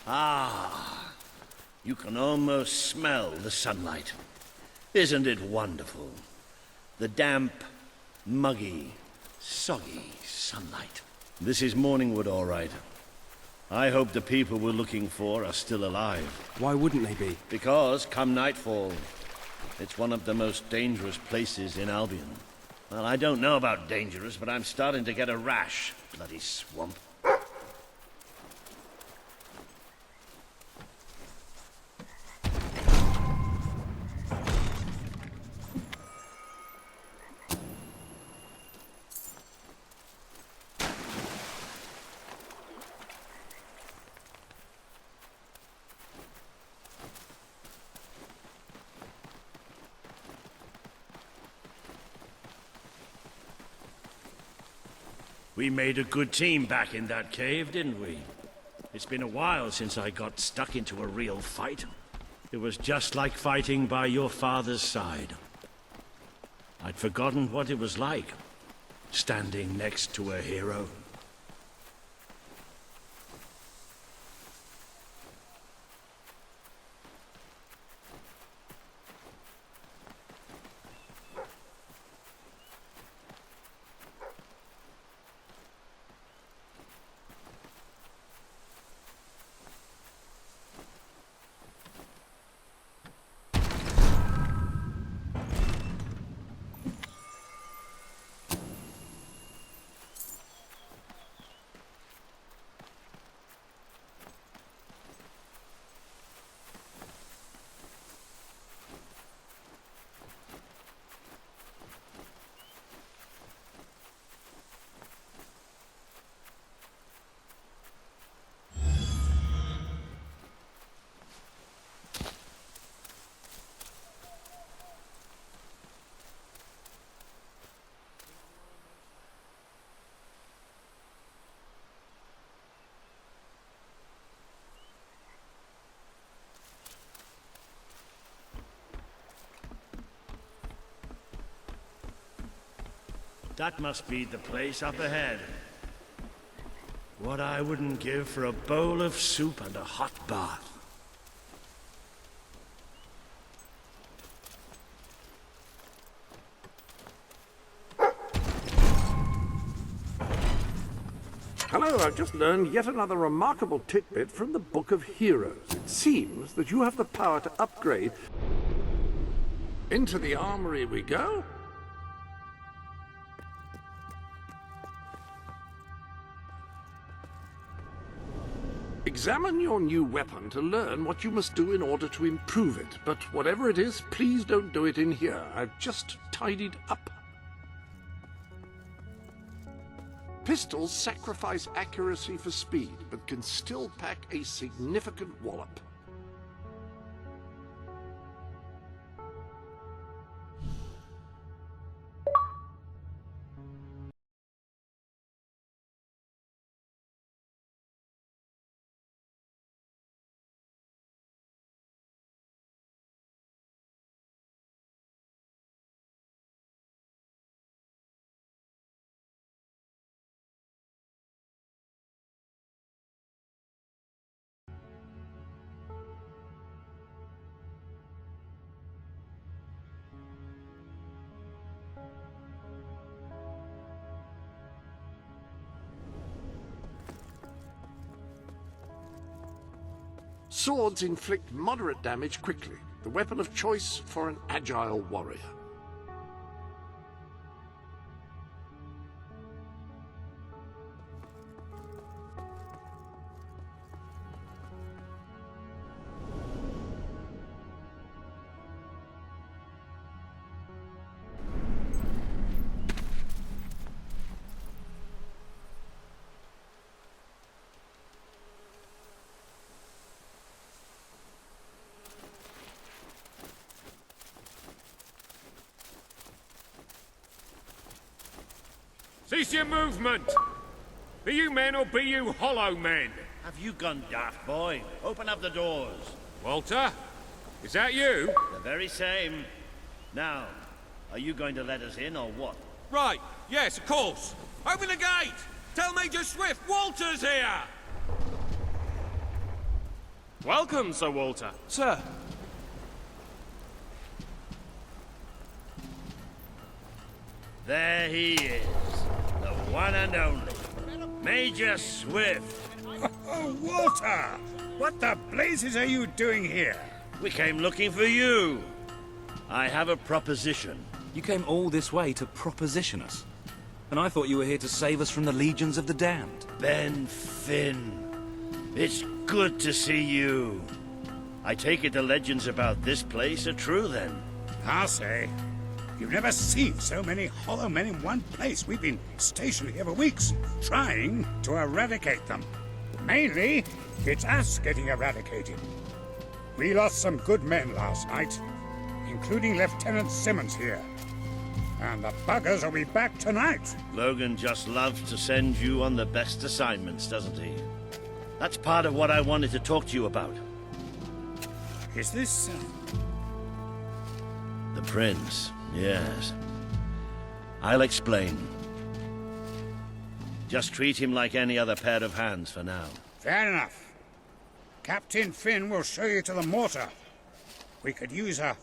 Ah, you can almost smell the sunlight. Isn't it wonderful? The damp, muggy, soggy sunlight. This is Morningwood, all right. I hope the people we're looking for are still alive. Why wouldn't they be? Because, come nightfall, it's one of the most dangerous places in Albion. Well, I don't know about dangerous, but I'm starting to get a rash. Bloody swamp. We made a good team back in that cave, didn't we? It's been a while since I got stuck into a real fight. It was just like fighting by your father's side. I'd forgotten what it was like, standing next to a hero. That must be the place up ahead. What I wouldn't give for a bowl of soup and a hot bath. Hello, I've just learned yet another remarkable tidbit from the Book of Heroes. It seems that you have the power to upgrade. Into the armory we go. Examine your new weapon to learn what you must do in order to improve it. But whatever it is, please don't do it in here. I've just tidied up. Pistols sacrifice accuracy for speed, but can still pack a significant wallop. Swords inflict moderate damage quickly, the weapon of choice for an agile warrior. Cease your movement! Be you men or be you hollow men? Have you gone daft, boy? Open up the doors. Walter? Is that you? The very same. Now, are you going to let us in or what? Right, yes, of course. Open the gate! Tell Major Swift Walter's here! Welcome, Sir Walter. Sir, There he is, the one and only, Major Swift. Oh, Walter! What the blazes are you doing here? We came looking for you. I have a proposition. you came all this way to proposition us. And I thought you were here to save us from the legions of the damned. Ben Finn, it's good to see you. I take it the legends about this place are true then. I'll say. You've never seen so many hollow men in one place. We've been stationed here for weeks, trying to eradicate them. Mainly, it's us getting eradicated. We lost some good men last night, including Lieutenant Simmons here. And the buggers will be back tonight. Logan just loves to send you on the best assignments, doesn't he? That's part of what I wanted to talk to you about. Is this... The Prince, yes. I'll explain. Just treat him like any other pair of hands for now. Fair enough. Captain Finn will show you to the mortar. We could use a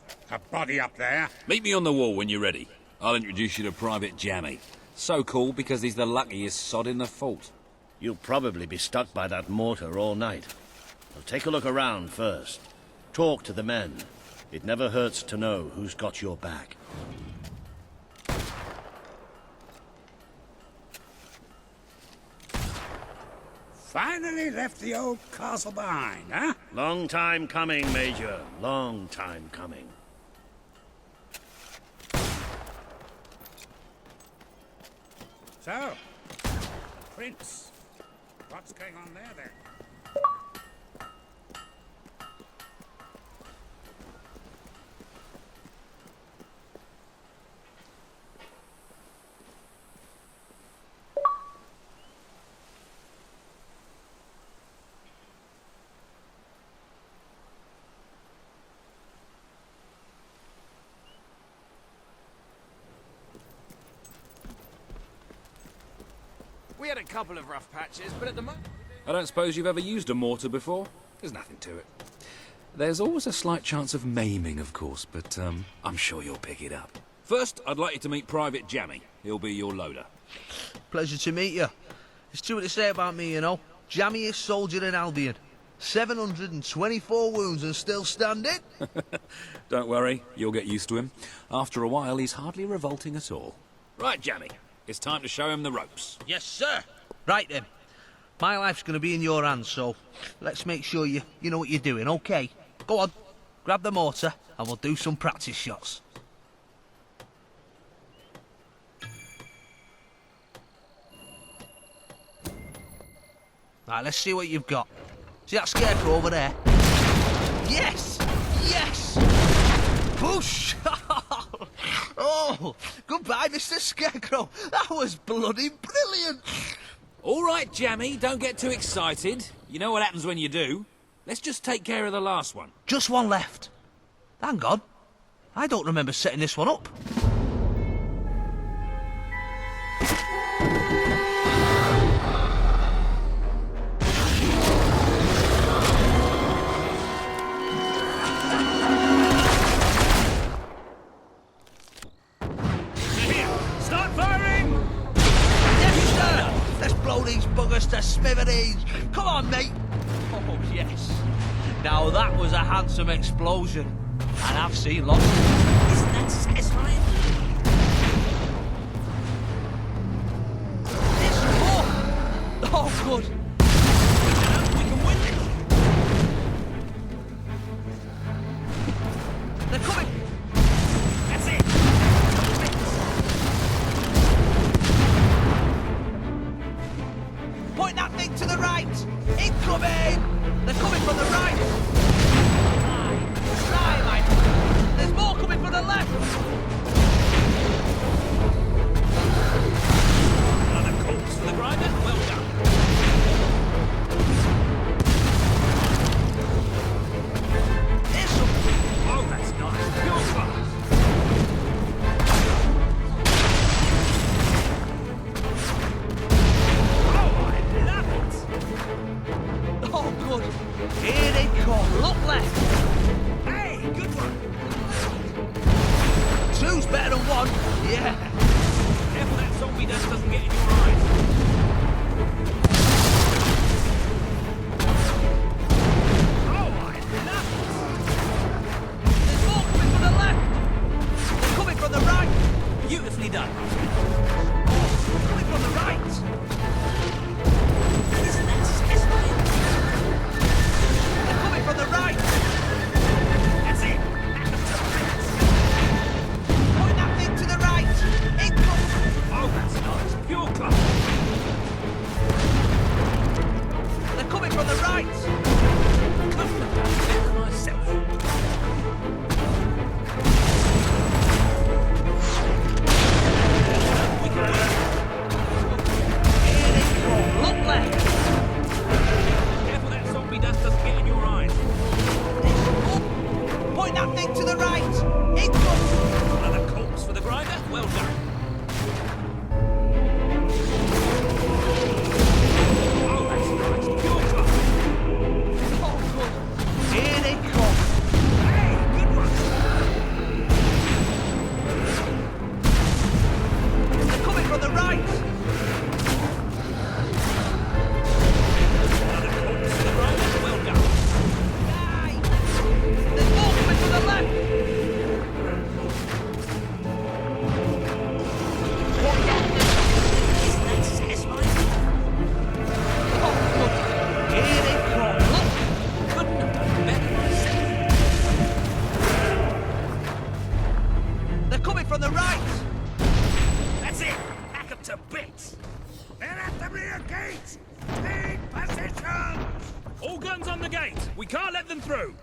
body up there. Meet me on the wall when you're ready. I'll introduce you to Private Jammy. So cool because he's the luckiest sod in the fort. You'll probably be stuck by that mortar all night. Well, take a look around first. Talk to the men. It never hurts to know who's got your back. Finally left the old castle behind, huh? Long time coming, Major. Long time coming. So, Prince, what's going on there then? We had a couple of rough patches, but at the moment... I don't suppose you've ever used a mortar before? There's nothing to it. There's always a slight chance of maiming, of course, but I'm sure you'll pick it up. First, I'd like you to meet Private Jammy. He'll be your loader. Pleasure to meet you. There's too much to say about me, you know. Jammiest soldier in Albion. 724 wounds and still standing. Don't worry, you'll get used to him. After a while, he's hardly revolting at all. Right, Jammy. It's time to show him the ropes. Yes, sir. Right then. My life's going to be in your hands, so let's make sure you know what you're doing, okay? Go on, grab the mortar and we'll do some practice shots. Right, let's see what you've got. See that scarecrow over there? Yes! Yes! Push! Oh, goodbye, Mr. Scarecrow. That was bloody brilliant. All right, Jammy, don't get too excited. You know what happens when you do. Let's just take care of the last one. Just one left. Hang on. I don't remember setting this one up. These buggers to smithereens. Come on, mate. Oh, yes. Now that was a handsome explosion. And I've seen lots. Isn't that satisfying? It's more. Oh, good. We can win this. They're coming. That's it. Point that thing to the right! Incoming! They're coming from the right! Right, mate! There's more coming from the left! Another corpse for the grinder? Well done. Yeah. Careful that zombie dust doesn't get in your eyes. Oh, my nuts! There's more coming from the left! They're coming from the right! Beautifully done. Coming from the right! They're coming from the right! That's it. Point that thing to the right! It comes! Oh, that's nice. Pure club. They're coming from the right! Couldn't have done it better myself. We can do it. Here they come! Look left! Careful that zombie dust doesn't get in your eyes. Point that thing to the right! It comes! Another corpse for the grinder. Well done. Oh, that's nice. Pure club. Oh, good. Here they come! Hey, good one. They're coming from the right! Another corpse for the grinder. Well done. Die! There's more coming from the left! Oh, good. Here they come! Look! Couldn't have done better myself. They're coming from the right! That's it. Hack them to bits. They're at the rear gates! Take position! All guns on the gate. We can't let them through.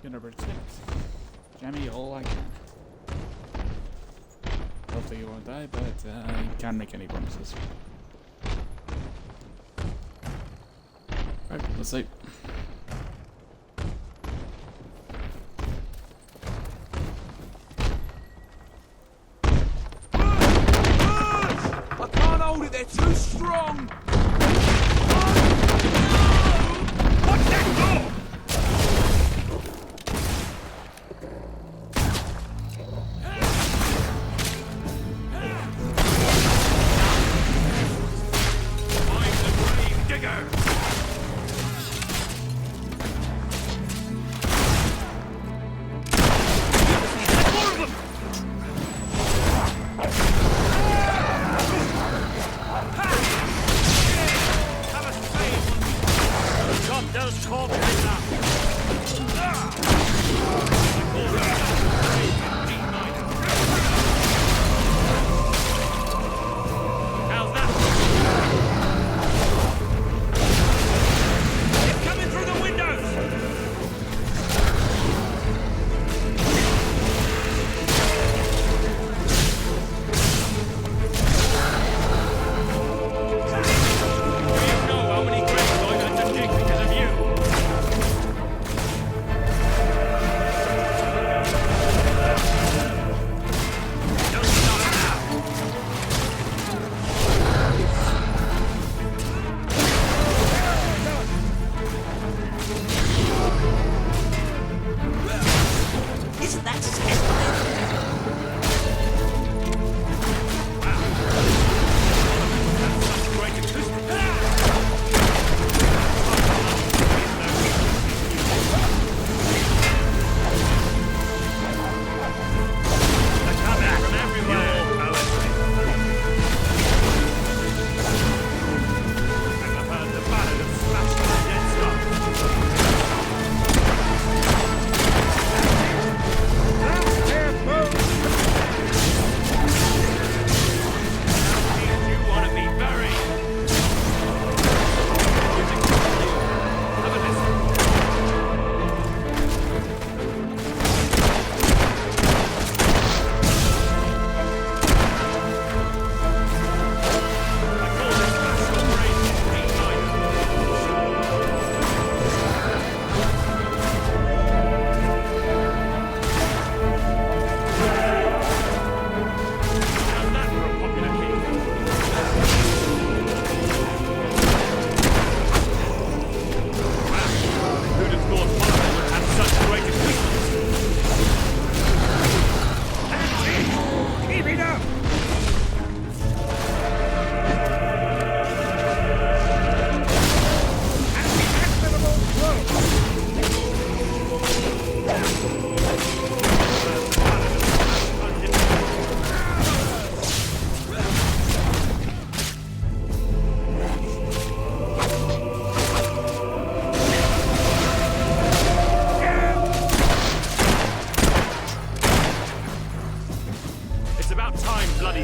Gonna protect Jamie all I can. Hopefully you won't die, but I can't make any promises. Right, let's see. I can't hold it. They're too strong. What's that door? I'm the grave digger.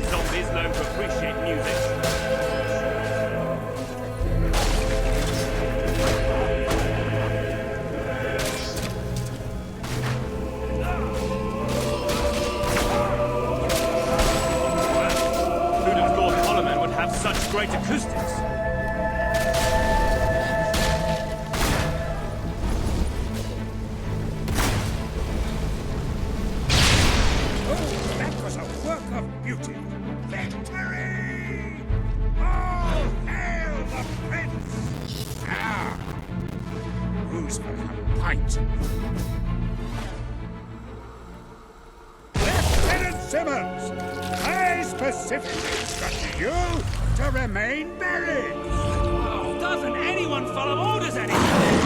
zombies learn to appreciate music. Who'd have thought Holloman would have such great acoustics? Oh, that was a work of beauty. Victory! All hail the prince! Ah, who's for a pint? Lieutenant Simmons, I specifically instructed you to remain buried. Oh, doesn't anyone follow orders anymore?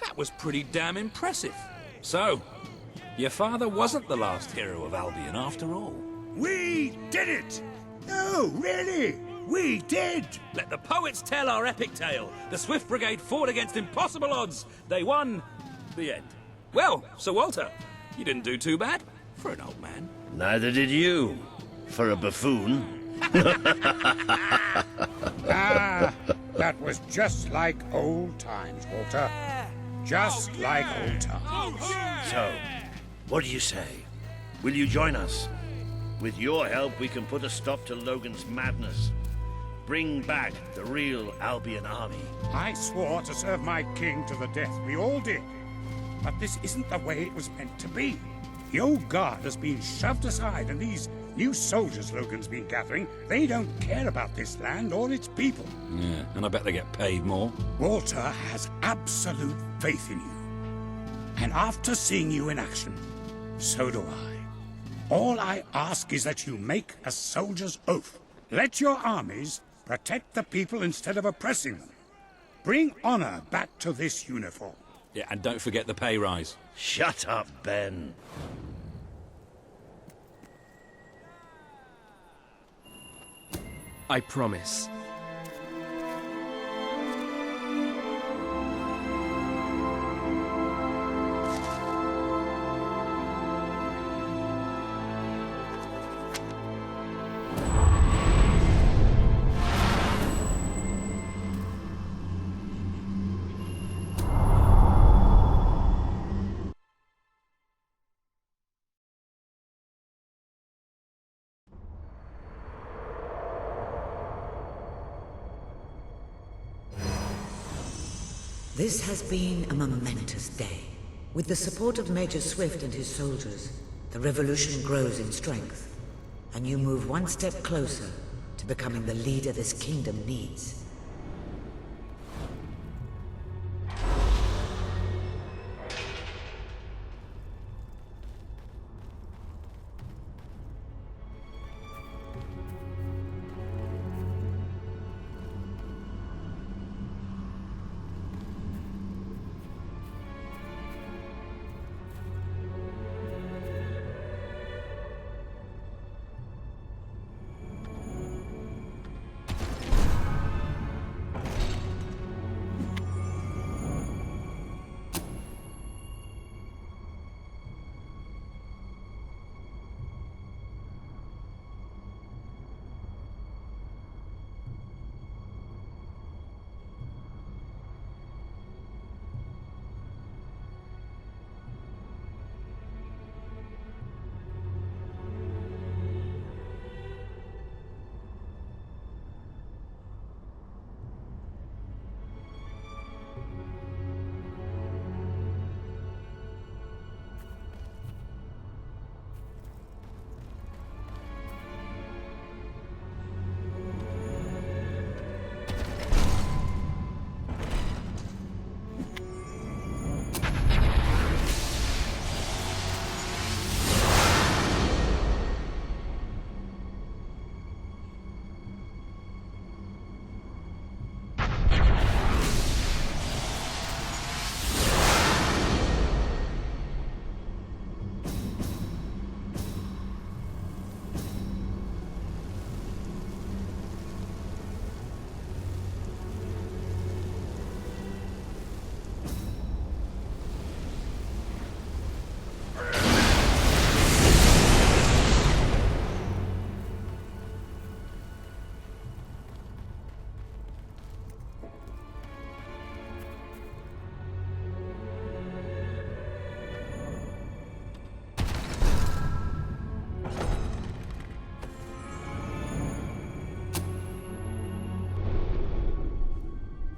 That was pretty damn impressive. So, your father wasn't the last hero of Albion after all. We did it! No, really, we did! Let the poets tell our epic tale. The Swift Brigade fought against impossible odds. They won. The end. Well, Sir Walter, you didn't do too bad for an old man. Neither did you, for a buffoon. Ah, that was just like old times, Walter. Just like old times. So, what do you say? Will you join us? With your help, we can put a stop to Logan's madness. Bring back the real Albion army. I swore to serve my king to the death. We all did. But this isn't the way it was meant to be. The old guard has been shoved aside, and these new soldiers Logan's been gathering, they don't care about this land or its people. Yeah, and I bet they get paid more. Walter has absolute faith in you. And after seeing you in action, so do I. All I ask is that you make a soldier's oath. Let your armies protect the people instead of oppressing them. Bring honor back to this uniform. Yeah, and don't forget the pay rise. Shut up, Ben. I promise. This has been a momentous day. With the support of Major Swift and his soldiers, the revolution grows in strength, and you move one step closer to becoming the leader this kingdom needs.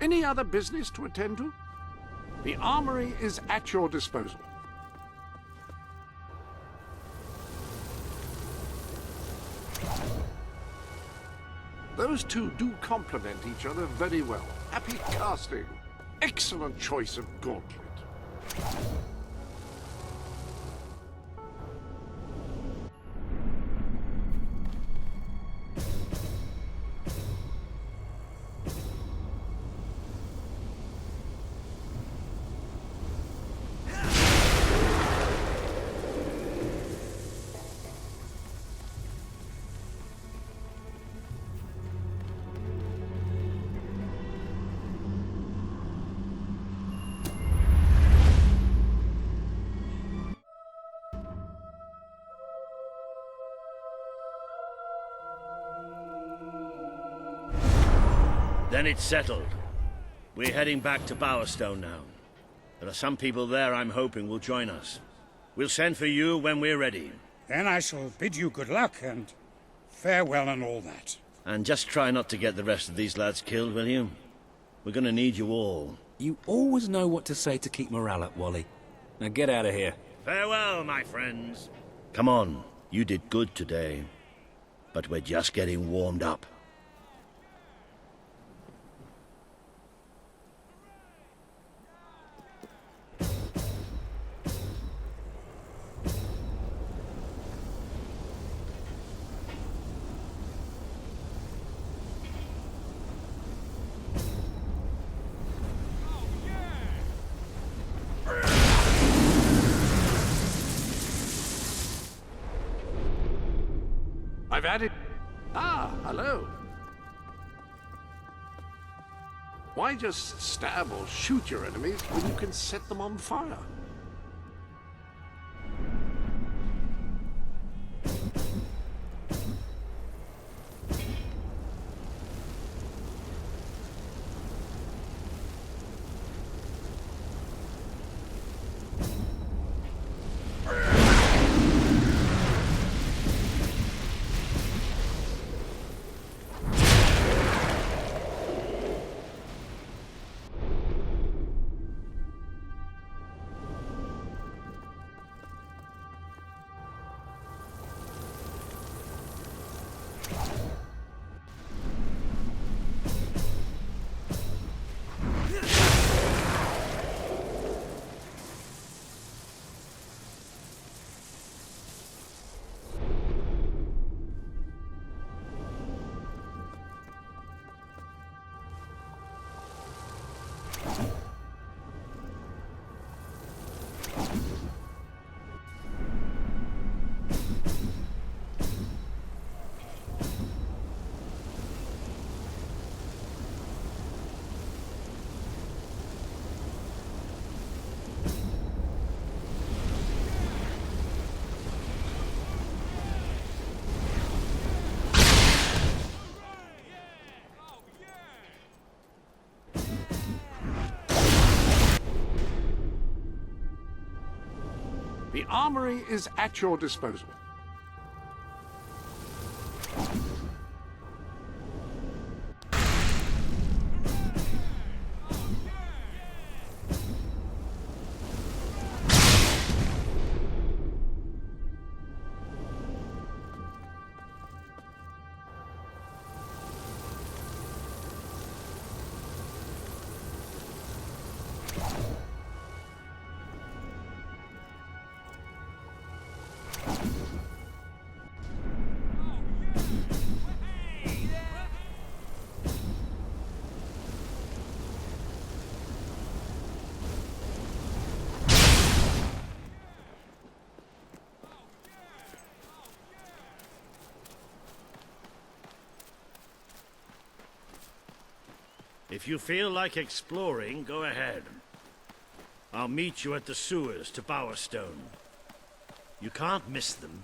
Any other business to attend to? The armory is at your disposal. Those two do complement each other very well. Happy casting. Excellent choice of gauntlet. Then it's settled. We're heading back to Bowerstone now. There are some people there I'm hoping will join us. We'll send for you when we're ready. Then I shall bid you good luck and farewell and all that. And just try not to get the rest of these lads killed, will you? We're gonna need you all. You always know what to say to keep morale up, Wally. Now get out of here. Farewell, my friends. Come on, you did good today. But we're just getting warmed up. I've added... Ah, hello. Why just stab or shoot your enemies when you can set them on fire? The armory is at your disposal. If you feel like exploring, go ahead. I'll meet you at the sewers to Bowerstone. You can't miss them.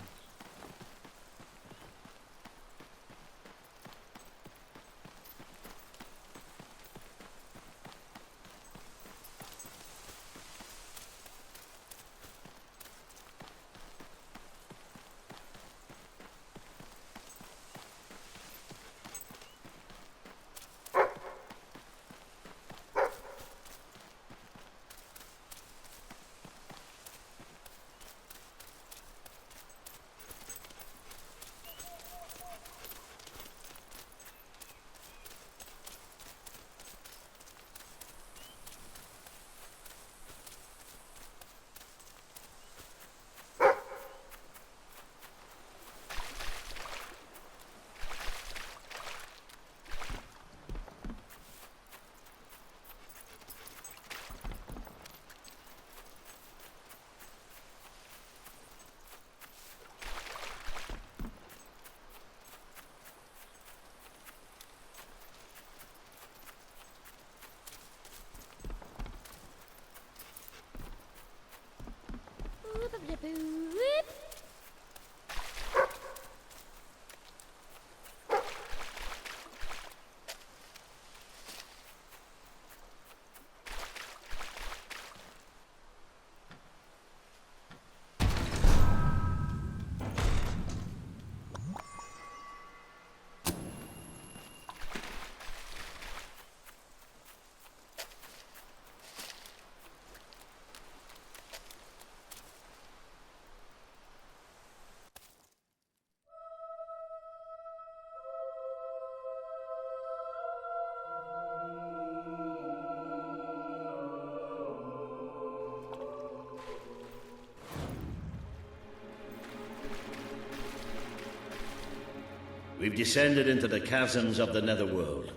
We've descended into the chasms of the netherworld,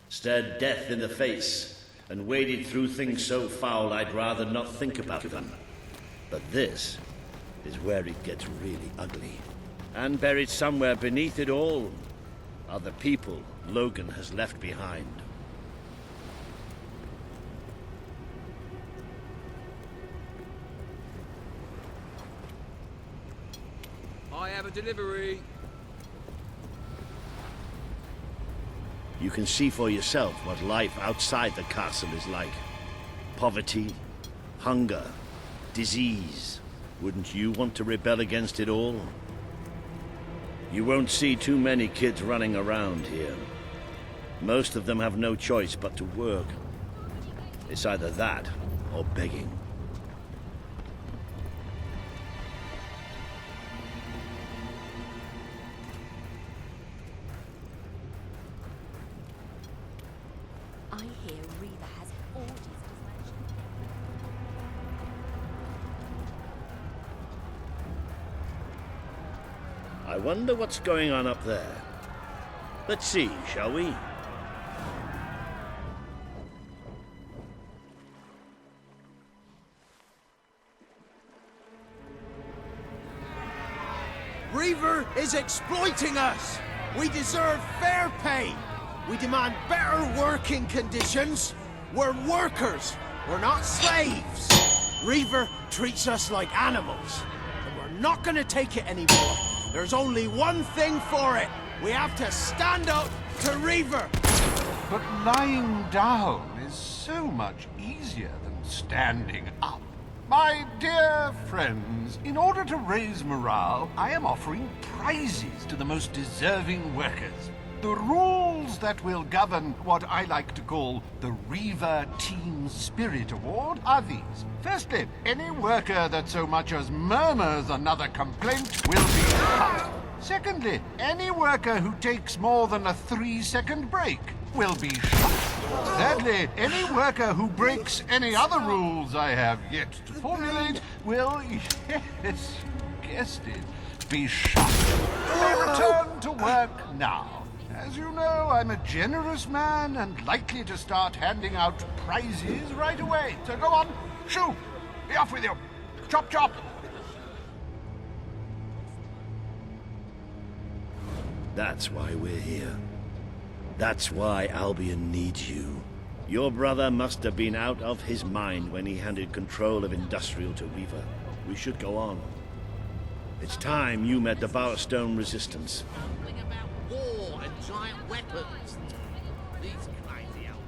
stared death in the face, and waded through things so foul I'd rather not think about them. But this is where it gets really ugly. And buried somewhere beneath it all are the people Logan has left behind. I have a delivery. You can see for yourself what life outside the castle is like. Poverty, hunger, disease. Wouldn't you want to rebel against it all? You won't see too many kids running around here. Most of them have no choice but to work. It's either that or begging. I hear Reva has orders as much. I wonder what's going on up there. Let's see, shall we? Reaver is exploiting us! We deserve fair pay! We demand better working conditions! We're workers! We're not slaves! Reaver treats us like animals, and we're not gonna take it anymore. There's only one thing for it. We have to stand up to Reaver! But lying down is so much easier than standing up. My dear friends, in order to raise morale, I am offering prizes to the most deserving workers. The rules that will govern what I like to call the Reaver Team Spirit Award are these. Firstly, any worker that so much as murmurs another complaint will be cut. Secondly, any worker who takes more than a 3-second break will be shot. Thirdly, any worker who breaks any other rules I have yet to formulate will, yes, you guessed it, be shot. You may return to work now. As you know, I'm a generous man and likely to start handing out prizes right away. So go on, shoo! Be off with you! Chop chop! That's why we're here. That's why Albion needs you. Your brother must have been out of his mind when he handed control of Industrial to Reaver. We should go on. It's time you met the Bowerstone Resistance. Something about war and giant weapons. These crazy outlaws.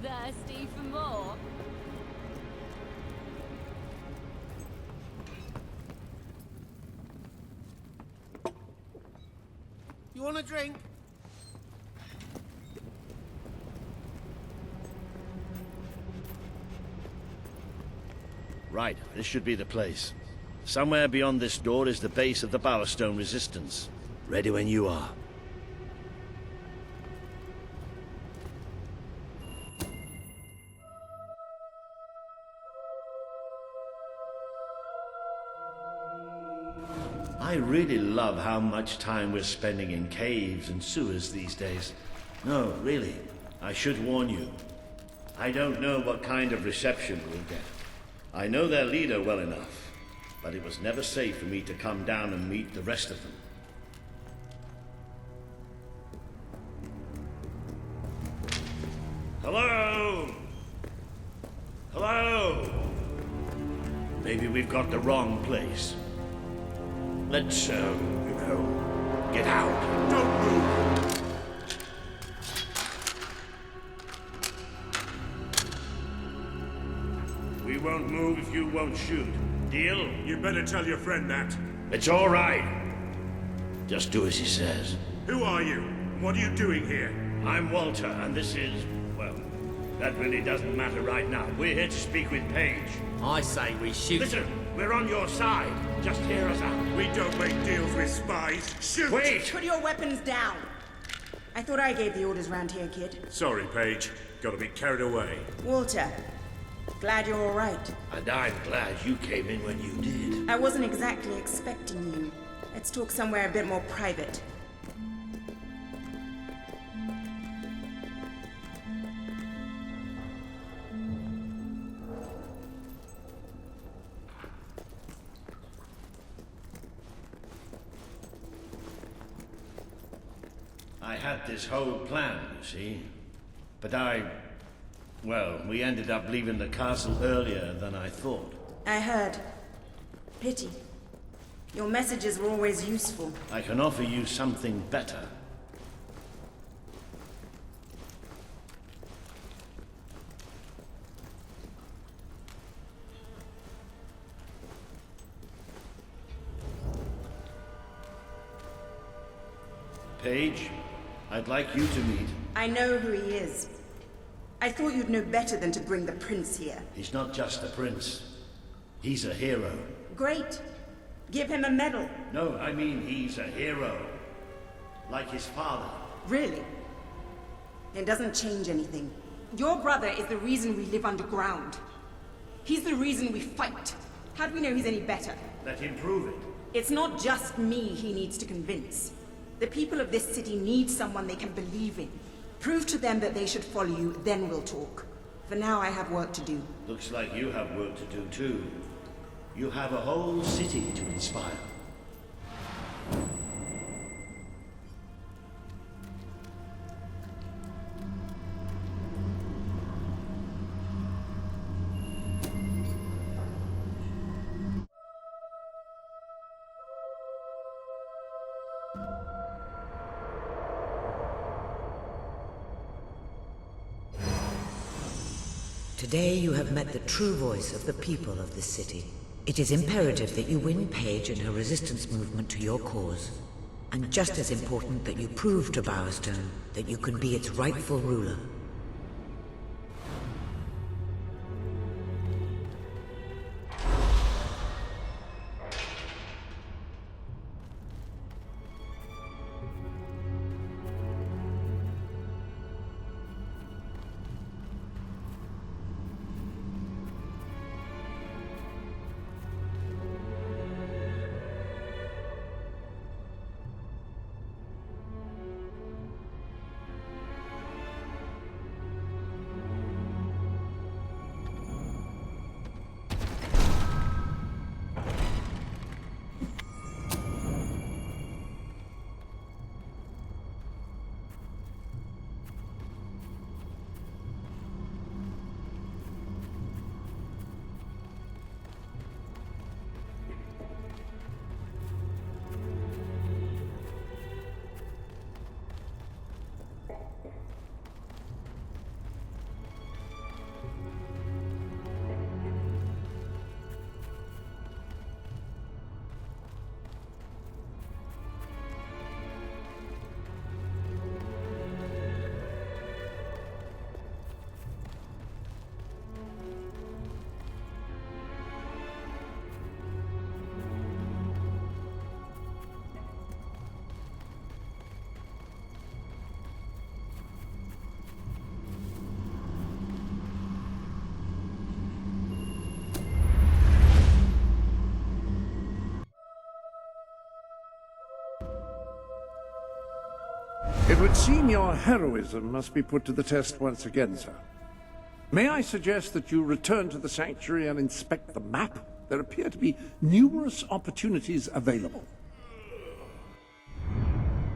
Thirsty for more? You want a drink? Right, this should be the place. Somewhere beyond this door is the base of the Bowerstone Resistance. Ready when you are. I really love how much time we're spending in caves and sewers these days. No, really, I should warn you. I don't know what kind of reception we'll get. I know their leader well enough, but it was never safe for me to come down and meet the rest of them. Hello? Hello? Maybe we've got the wrong place. Let's, get out. Don't move! We won't move if you won't shoot. Deal? You better tell your friend that. It's all right. Just do as he says. Who are you? What are you doing here? I'm Walter, and this is, well, that really doesn't matter right now. We're here to speak with Paige. I say we shoot. Listen, we're on your side. Just hear us out. We don't make deals with spies. Shoot! Wait! Put your weapons down. I thought I gave the orders round here, kid. Sorry, Paige. Got a bit carried away. Walter, glad you're all right. And I'm glad you came in when you did. I wasn't exactly expecting you. Let's talk somewhere a bit more private. I had this whole plan, you see. But well, we ended up leaving the castle earlier than I thought. I heard. Pity. Your messages were always useful. I can offer you something better. Paige, I'd like you to meet. I know who he is. I thought you'd know better than to bring the prince here. He's not just a prince. He's a hero. Great. Give him a medal. No, I mean he's a hero. Like his father. Really? It doesn't change anything. Your brother is the reason we live underground. He's the reason we fight. How do we know he's any better? Let him prove it. It's not just me he needs to convince. The people of this city need someone they can believe in. Prove to them that they should follow you, then we'll talk. For now, I have work to do. Looks like you have work to do too. You have a whole city to inspire. Today you have met the true voice of the people of this city. It is imperative that you win Paige and her resistance movement to your cause. And just as important that you prove to Bowerstone that you can be its rightful ruler. It would seem your heroism must be put to the test once again, sir. May I suggest that you return to the sanctuary and inspect the map? There appear to be numerous opportunities available.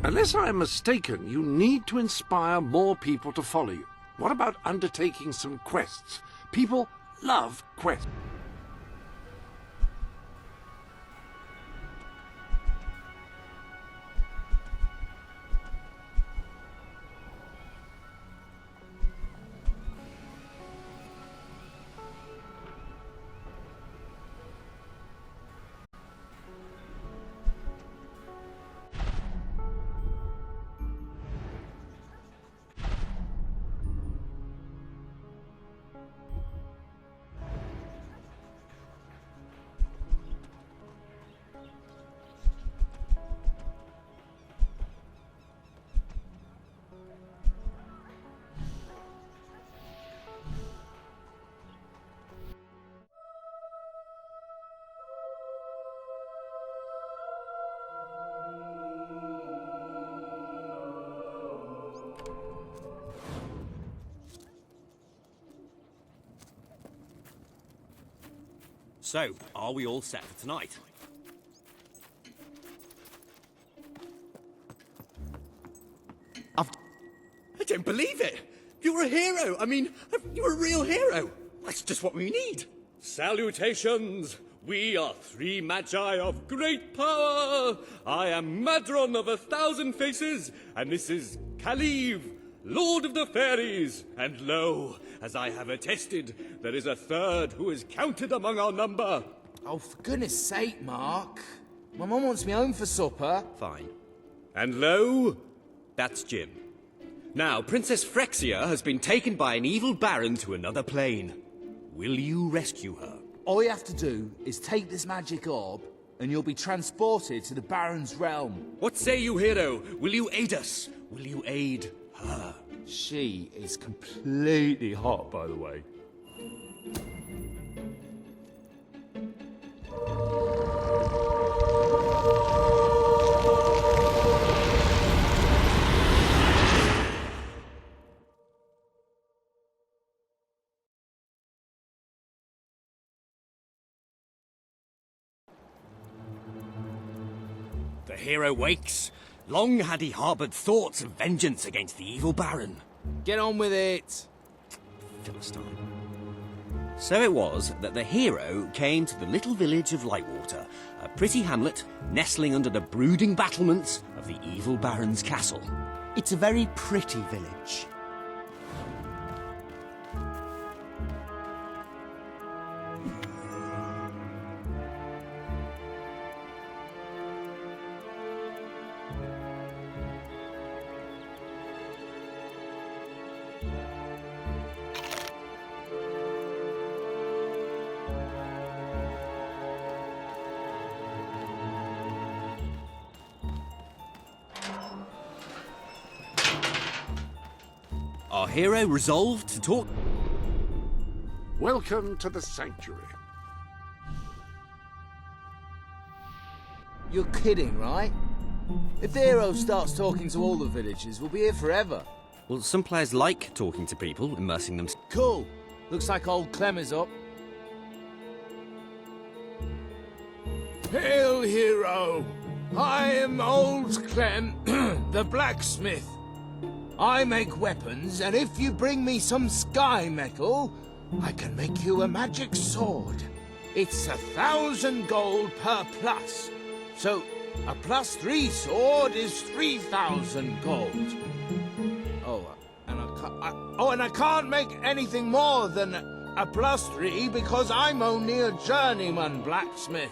Unless I am mistaken, you need to inspire more people to follow you. What about undertaking some quests? People love quests. So, are we all set for tonight? I don't believe it! You're a hero! I mean, you're a real hero! That's just what we need! Salutations! We are three magi of great power! I am Madron of 1,000 Faces, and this is Kaliv, Lord of the Fairies. And lo, as I have attested, there is a third who is counted among our number. Oh, for goodness sake, Mark. My mum wants me home for supper. Fine. And lo, That's Jim. Now, Princess Frexia has been taken by an evil baron to another plane. Will you rescue her? All you have to do is take this magic orb, and you'll be transported to the Baron's realm. What say you, hero? Will you aid us? Will you aid her? She is completely hot, by the way. The hero wakes. Long had he harboured thoughts of vengeance against the evil baron. Get on with it! Philistine. So it was that the hero came to the little village of Lightwater, a pretty hamlet nestling under the brooding battlements of of the evil Baron's castle. It's a very pretty village. Our hero resolved to talk. Welcome to the sanctuary. You're kidding, right? If the hero starts talking to all the villagers, we'll be here forever. Well, some players like talking to people, immersing them. Cool. Looks like old Clem is up. Hail, hero! I am old Clem, the blacksmith. I make weapons, and if you bring me some sky metal, I can make you a magic sword. It's 1,000 gold per plus. So, a +3 sword is 3,000 gold. And I can't make anything more than a +3 because I'm only a journeyman blacksmith.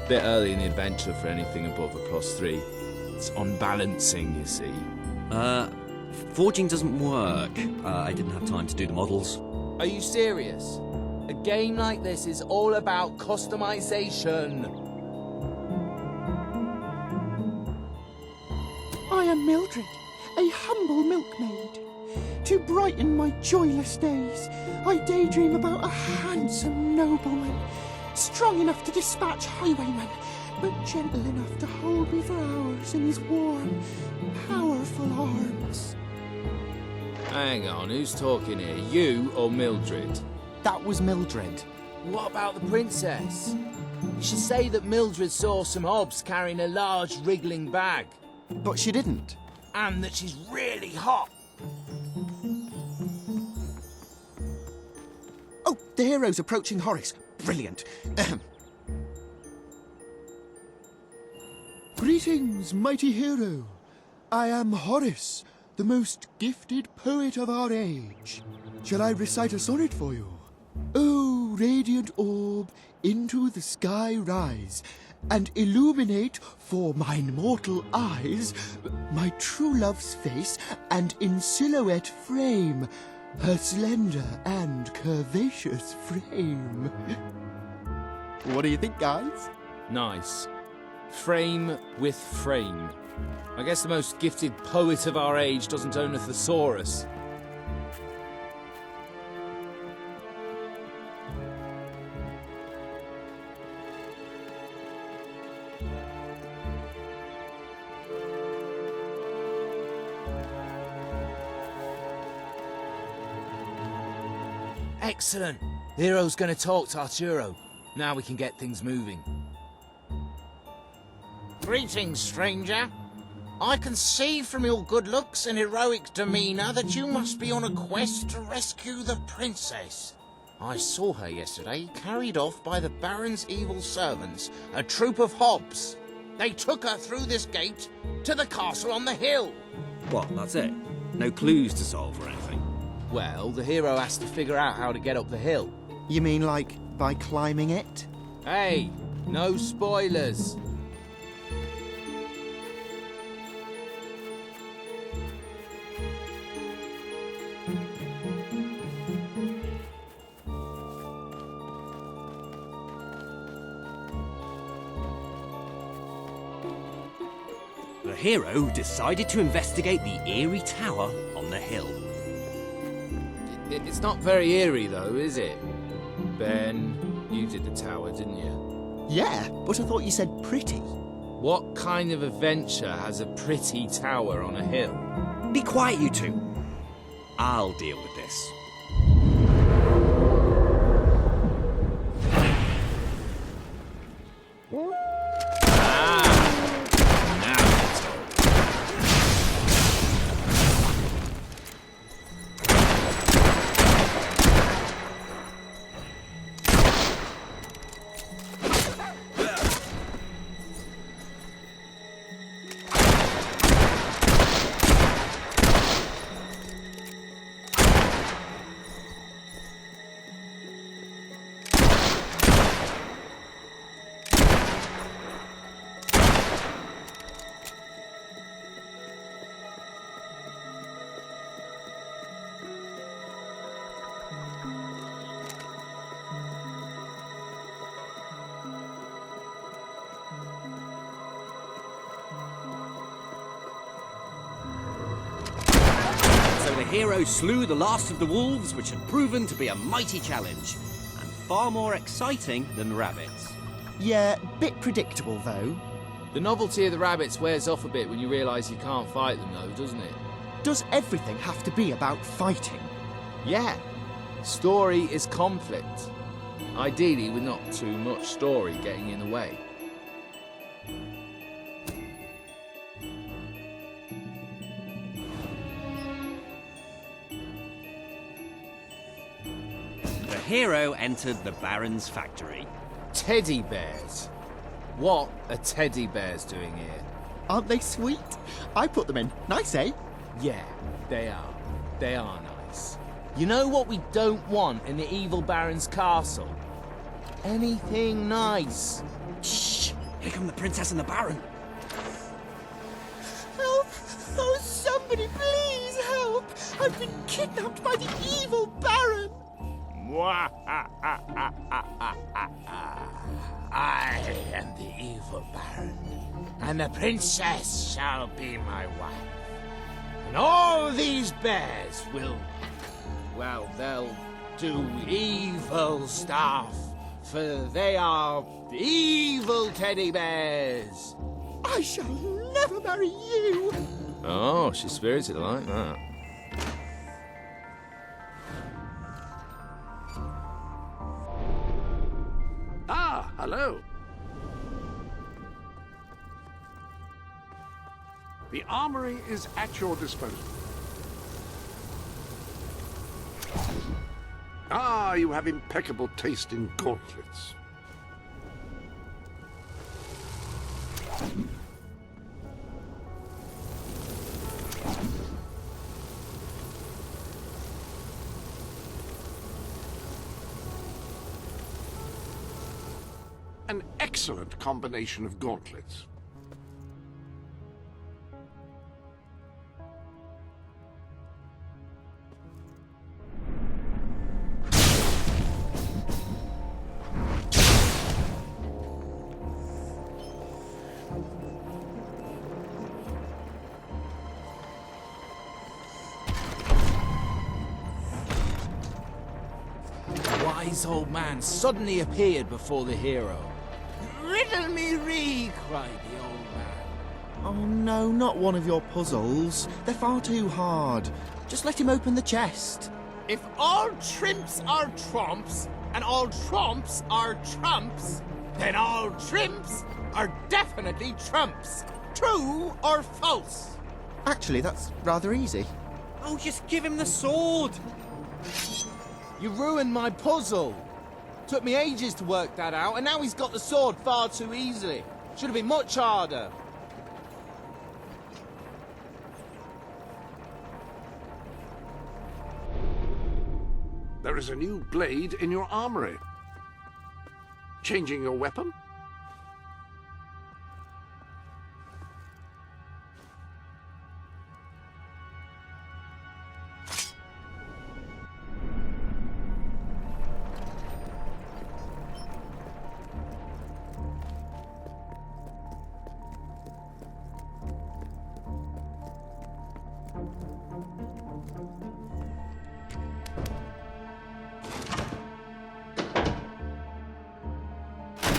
Bit early in the adventure for anything above a +3. It's unbalancing, you see. Forging doesn't work. I didn't have time to do the models. Are you serious? A game like this is all about customization. I am Mildred, a humble milkmaid. To brighten my joyless days, I daydream about a handsome nobleman, strong enough to dispatch highwaymen, but gentle enough to hold me for hours in his warm, powerful arms. Hang on, who's talking here? You or Mildred? That was Mildred. What about the princess? You should say that Mildred saw some hobs carrying a large wriggling bag. But she didn't. And that she's really hot. Oh, the hero's approaching Horace. Brilliant. Greetings, mighty hero. I am Horace, the most gifted poet of our age. Shall I recite a sonnet for you? Oh, radiant orb, into the sky rise, and illuminate for mine mortal eyes my true love's face, and in silhouette frame her slender and curvaceous frame. What do you think, guys? Nice. Frame with frame. I guess the most gifted poet of our age doesn't own a thesaurus. Excellent. The hero's going to talk to Arturo. Now we can get things moving. Greetings, stranger. I can see from your good looks and heroic demeanour that you must be on a quest to rescue the princess. I saw her yesterday, carried off by the Baron's evil servants, a troop of hobs. They took her through this gate to the castle on the hill. What, that's it? No clues to solve or anything? Well, the hero has to figure out how to get up the hill. You mean like by climbing it? Hey, no spoilers. The hero decided to investigate the eerie tower on the hill. It's not very eerie, though, is it? Ben, you did the tower, didn't you? Yeah, but I thought you said pretty. What kind of adventure has a pretty tower on a hill? Be quiet, you two. I'll deal with this. hero slew the last of the wolves, which had proven to be a mighty challenge, and far more exciting than the rabbits. Yeah, bit predictable though. The novelty of the rabbits wears off a bit when you realise you can't fight them though, doesn't it? Does everything have to be about fighting? Yeah. Story is conflict. Ideally with not too much story getting in the way. The hero entered the Baron's factory. Teddy bears. What are teddy bears doing here? Aren't they sweet? I put them in. Nice, eh? Yeah, they are. They are nice. You know what we don't want in the evil Baron's castle? Anything nice. Shh! Here come the princess and the Baron. Help! Oh, somebody please help! I've been kidnapped by the evil Baron! I am the evil Baron, and the princess shall be my wife. And all these bears will, well, they'll do evil stuff, for they are evil teddy bears. I shall never marry you! Oh, she's spirited like that. Ah, hello. The armory is at your disposal. Ah, you have impeccable taste in gauntlets. An excellent combination of gauntlets. The wise old man suddenly appeared before the hero. Riddle me ree, cried the old man. Oh no, not one of your puzzles. They're far too hard. Just let him open the chest. If all trimps are trumps, and all trumps are trumps, then all trimps are definitely trumps. True or false? Actually, that's rather easy. Oh, just give him the sword! You ruined my puzzle. Took me ages to work that out, and now he's got the sword far too easily. Should have been much harder. There is a new blade in your armory. Changing your weapon?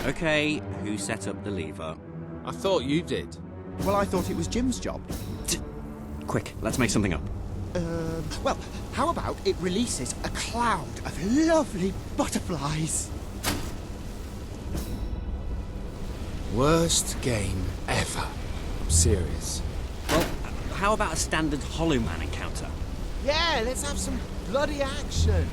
Okay, who set up the lever? I thought you did. Well, I thought it was Jim's job. Quick, let's make something up. Well, how about it releases a cloud of lovely butterflies? Worst game ever. I'm serious. Well, how about a standard Hollow Man encounter? Yeah, let's have some bloody action.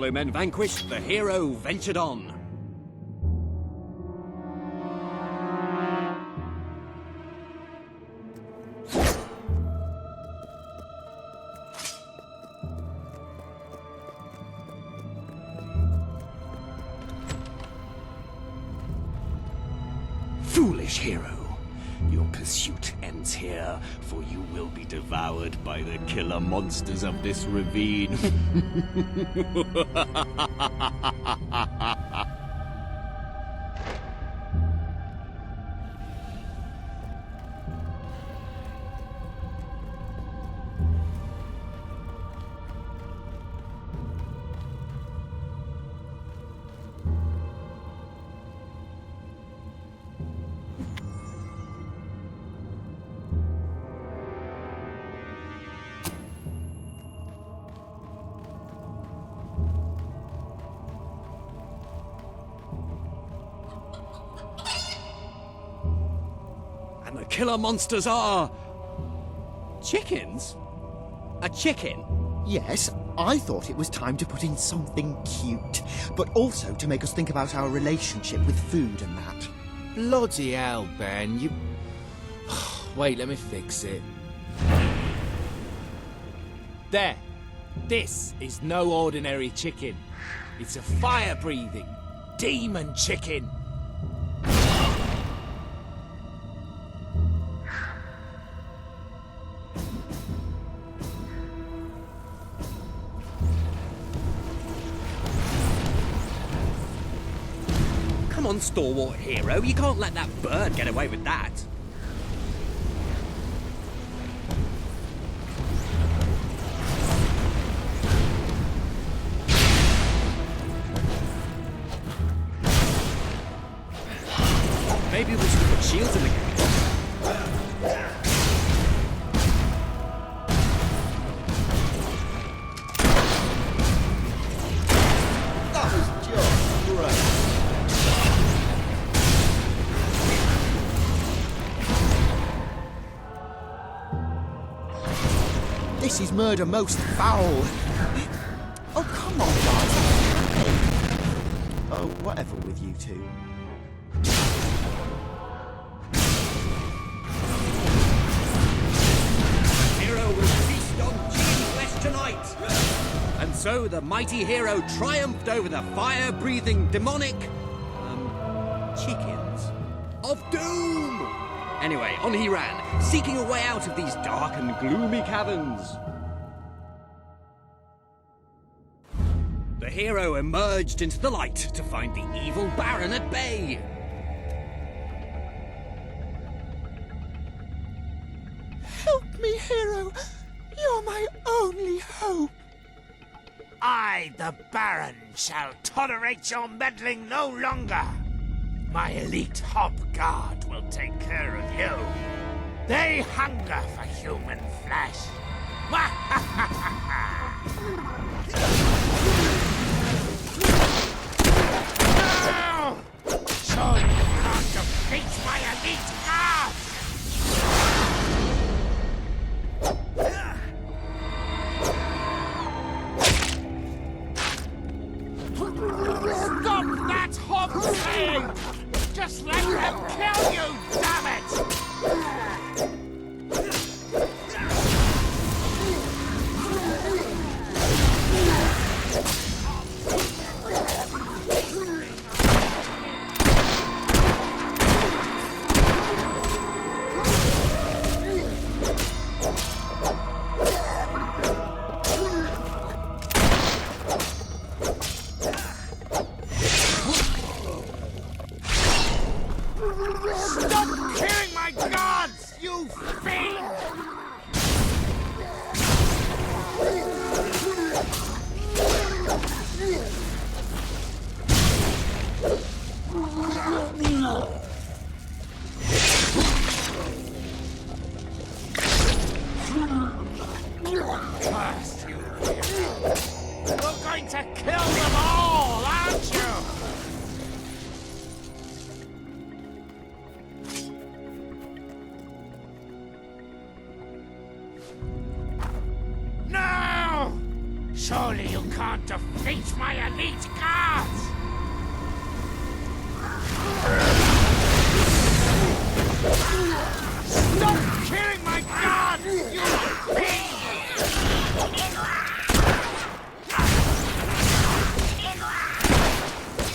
fellow men vanquished, the hero ventured on. Foolish hero. Your pursuit ends here, for you will be devoured by the killer monsters of this ravine. And the killer monsters are... chickens? A chicken? Yes, I thought it was time to put in something cute, but also to make us think about our relationship with food and that. Bloody hell, Ben, you... Wait, let me fix it. There. This is no ordinary chicken. It's a fire-breathing demon chicken. Come on, stalwart hero, you can't let that bird get away with that. Maybe we should put shields in the game. That was just great. This is murder most foul. Oh, come on, guys. Oh, whatever with you two. Hero will feast on chicken flesh tonight. And so the mighty hero triumphed over the fire-breathing demonic... chickens of doom. Anyway, on he ran, seeking a way out of these dark and gloomy caverns. The hero emerged into the light to find the evil Baron at bay. Help me, hero. You're my only hope. I, the Baron, shall tolerate your meddling no longer. My elite Hob Guard will take care of you. They hunger for human flesh. No! Surely you can't defeat my elite guard! Stop that hob slaying! Just let them kill you, damn it! Stop killing my gods, you fiend! First, you heroes. You're going to kill them all, aren't you? No! Surely you can't defeat defeat my elite guards! Stop killing my guards, you fiend!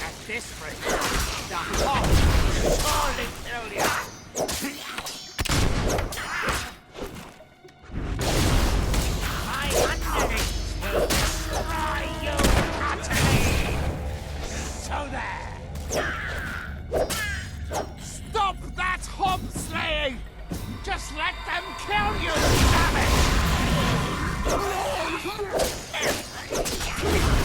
At this rate, the hawk will surely kill you! My underlings will destroy you utterly! So there! Stop that hob slaying! Just let them kill you, savage! The hawk will surely kill you!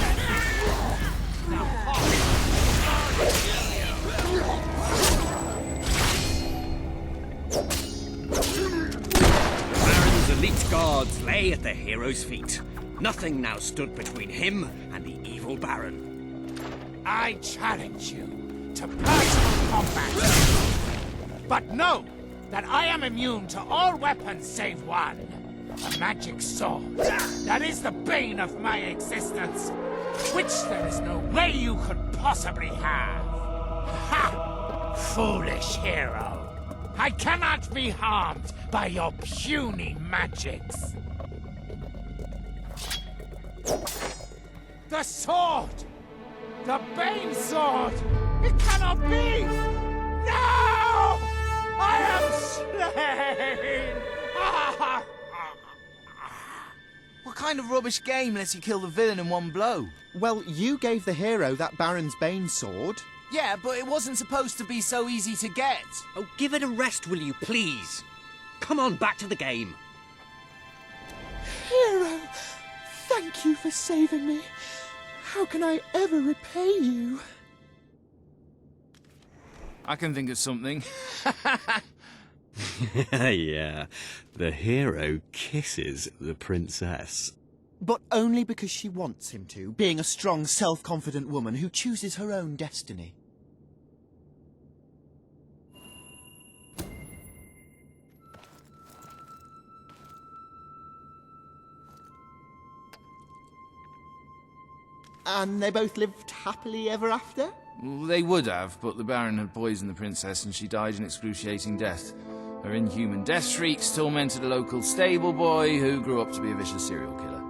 The Baron's elite guards lay at the hero's feet. Nothing now stood between him and the evil Baron. I challenge you to personal combat. But know that I am immune to all weapons save one. A magic sword. That is the bane of my existence. Which there is no way you could possibly have. Ha! Foolish hero. I cannot be harmed by your puny magics. The sword! The Bane sword! It cannot be! No! I am slain! What kind of rubbish game lets you kill the villain in one blow? Well, you gave the hero that Baron's Bane sword. Yeah, but it wasn't supposed to be so easy to get. Oh, give it a rest, will you, please? Come on, back to the game. Hero, thank you for saving me. How can I ever repay you? I can think of something. Yeah, the hero kisses the princess. But only because she wants him to, being a strong, self-confident woman who chooses her own destiny. And they both lived happily ever after? Well, they would have, but the Baron had poisoned the princess and she died an excruciating death. Her inhuman death shrieks tormented a local stable boy who grew up to be a vicious serial killer.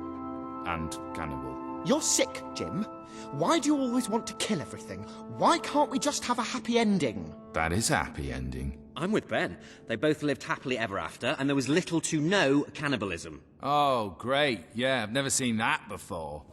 And cannibal. You're sick, Jim. Why do you always want to kill everything? Why can't we just have a happy ending? That is a happy ending. I'm with Ben. They both lived happily ever after, and there was little to no cannibalism. Oh, great. Yeah, I've never seen that before.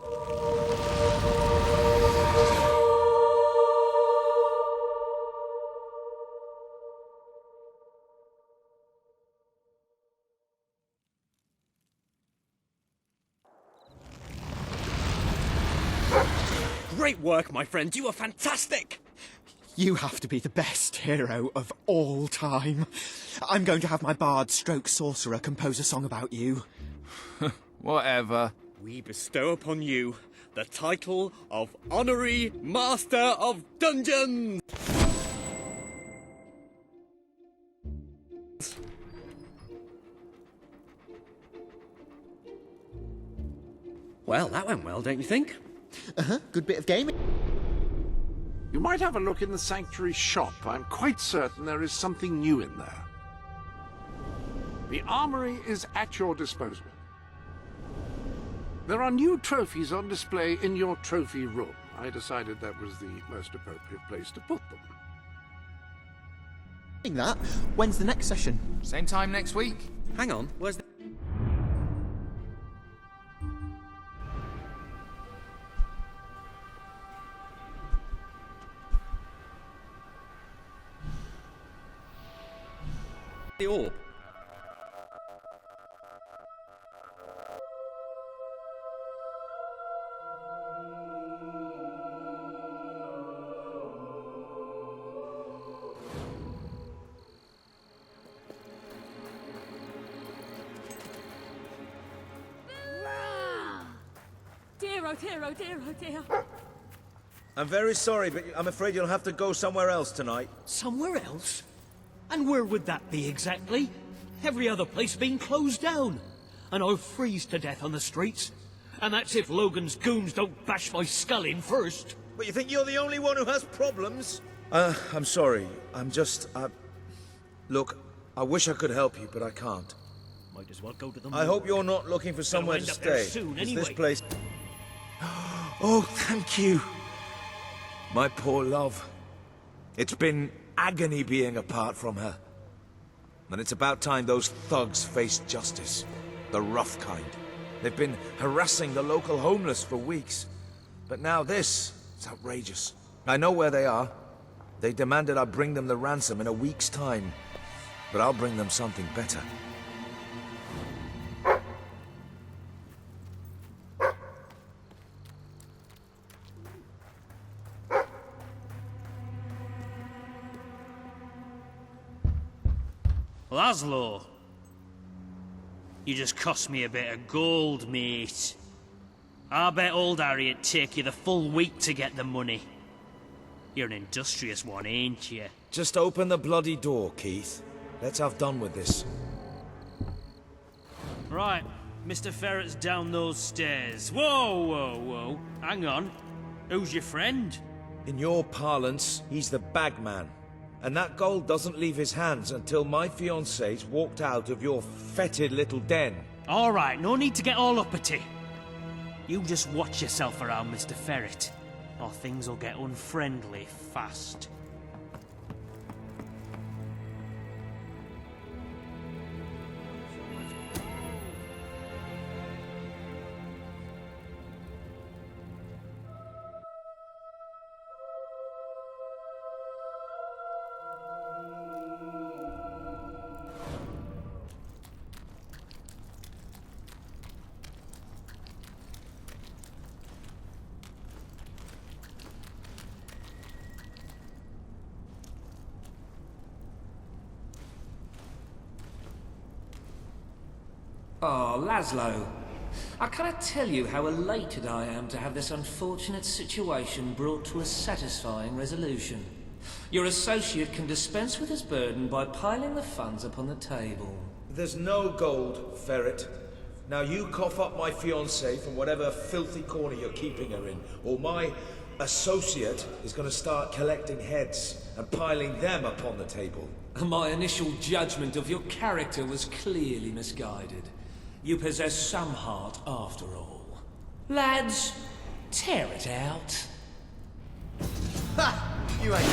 Great work, my friend. You are fantastic. You have to be the best hero of all time. I'm going to have my bard stroke sorcerer compose a song about you. Whatever. We bestow upon you the title of Honorary Master of Dungeons. Well, that went well, don't you think? Good bit of gaming. You might have a look in the Sanctuary shop. I'm quite certain there is something new in there. The armory is at your disposal. There are new trophies on display in your trophy room. I decided that was the most appropriate place to put them. That. When's the next session? Same time next week. Hang on, where's the... the orb? Dear, oh dear, oh dear, oh dear. I'm very sorry, but I'm afraid you'll have to go somewhere else tonight. Somewhere else? And where would that be exactly? Every other place being closed down. And I'll freeze to death on the streets. And that's if Logan's goons don't bash my skull in first. But you think you're the only one who has problems? I'm sorry. Look, I wish I could help you, but I can't. Might as well go to the I hope you're not looking for somewhere to end up there stay. soon 'Cause anyway. This place... Oh, thank you. My poor love. It's been agony being apart from her. And it's about time those thugs faced justice. The rough kind. They've been harassing the local homeless for weeks. But now this, it's outrageous. I know where they are. They demanded I bring them the ransom in a week's time. But I'll bring them something better. Laszlo, you just cost me a bit of gold, mate. I bet old Harry'd take you the full week to get the money. You're an industrious one, ain't you? Just open the bloody door, Keith. Let's have done with this. Right, Mr. Ferret's down those stairs. Whoa, whoa, whoa. Hang on. Who's your friend? In your parlance, he's the bagman. And that gold doesn't leave his hands until my fiancée's walked out of your fetid little den. All right, no need to get all uppity. You just watch yourself around, Mr. Ferret, or things will get unfriendly fast. Oh, Laszlo. I cannot tell you how elated I am to have this unfortunate situation brought to a satisfying resolution. Your associate can dispense with his burden by piling the funds upon the table. There's no gold, Ferret. Now you cough up my fiancée from whatever filthy corner you're keeping her in, or my associate is going to start collecting heads and piling them upon the table. My initial judgment of your character was clearly misguided. You possess some heart after all. Lads, tear it out. Ha! You ain't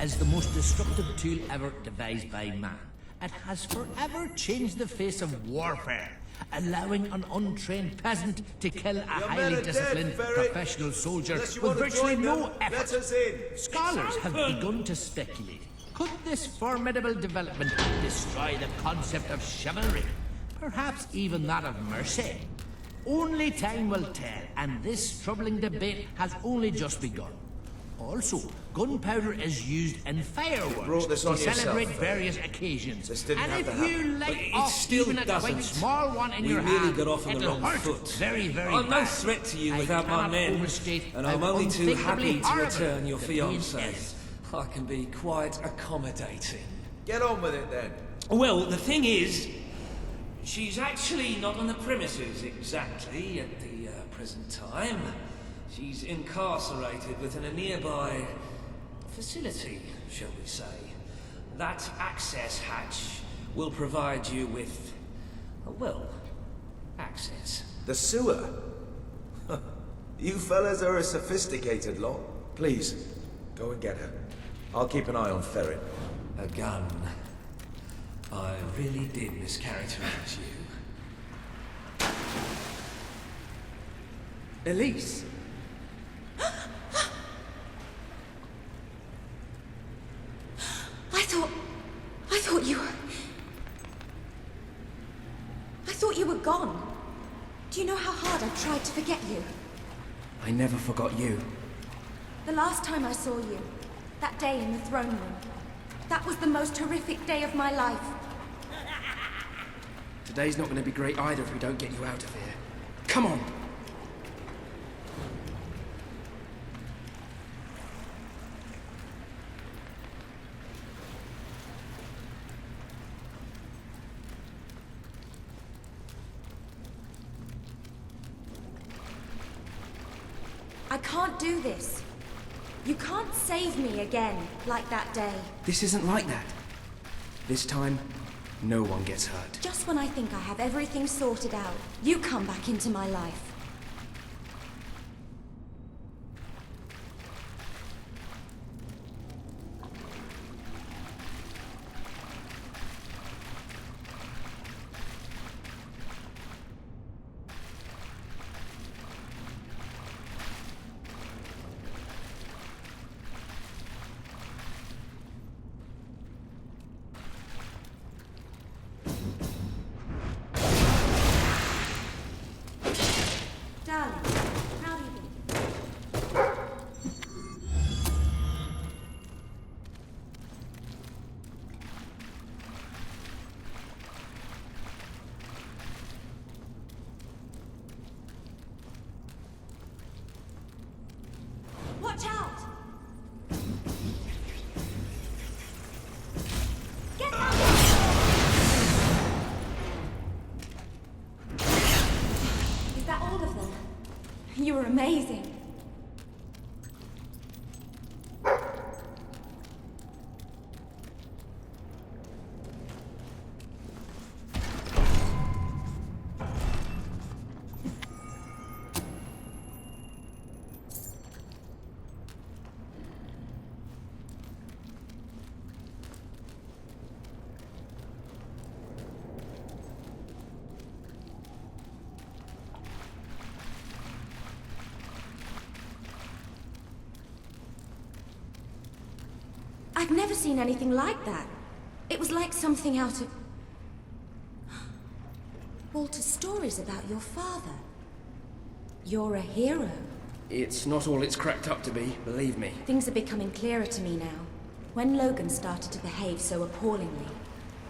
is the most destructive tool ever devised by man. It has forever changed the face of warfare, allowing an untrained peasant to kill a highly disciplined professional soldier with virtually no effort. Scholars have begun to speculate. Could this formidable development destroy the concept of chivalry? Perhaps even that of mercy? Only time will tell, and this troubling debate has only just begun. Also, gunpowder is used in fireworks to celebrate various occasions. And if you light off even a quite small one in your hand, it'll hurt very, very bad. I'm no threat to you without my men, and I'm only too happy to return your fiancée. I can be quite accommodating. Get on with it then. Well, the thing is, she's actually not on the premises exactly at the present time. She's incarcerated within a nearby facility, shall we say. That access hatch will provide you with, well, access. The sewer? You fellas are a sophisticated lot. Please, go and get her. I'll keep an eye on Ferret. A gun. I really did mischaracterize you. Elise? thought you were gone. Do you know how hard I've tried to forget you? I never forgot you. The last time I saw you, that day in the throne room, that was the most horrific day of my life. Today's not going to be great either if we don't get you out of here. Come on! I can't do this. You can't save me again, like that day. This isn't like that. This time, no one gets hurt. Just when I think I have everything sorted out, you come back into my life. Darling, how have you been? Watch out! Get out! Is that all of them? You were amazing. I've never seen anything like that. It was like something out of Walter's stories about your father. You're a hero. It's not all it's cracked up to be, believe me. Things are becoming clearer to me now. When Logan started to behave so appallingly,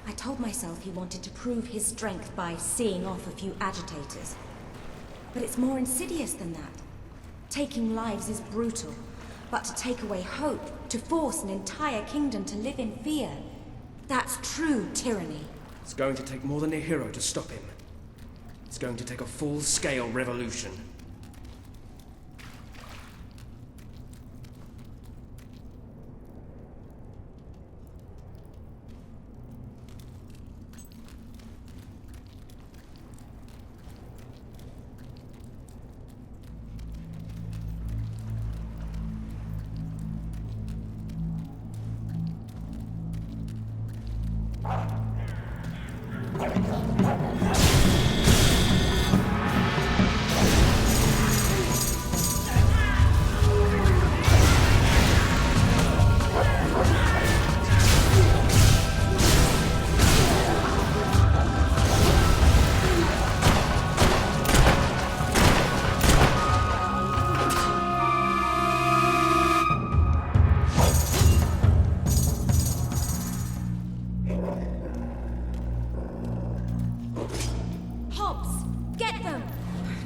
I told myself he wanted to prove his strength by seeing off a few agitators. But it's more insidious than that. Taking lives is brutal, but to take away hope, to force an entire kingdom to live in fear, that's true tyranny. It's going to take more than a hero to stop him. It's going to take a full-scale revolution.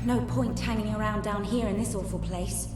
No point hanging around down here in this awful place.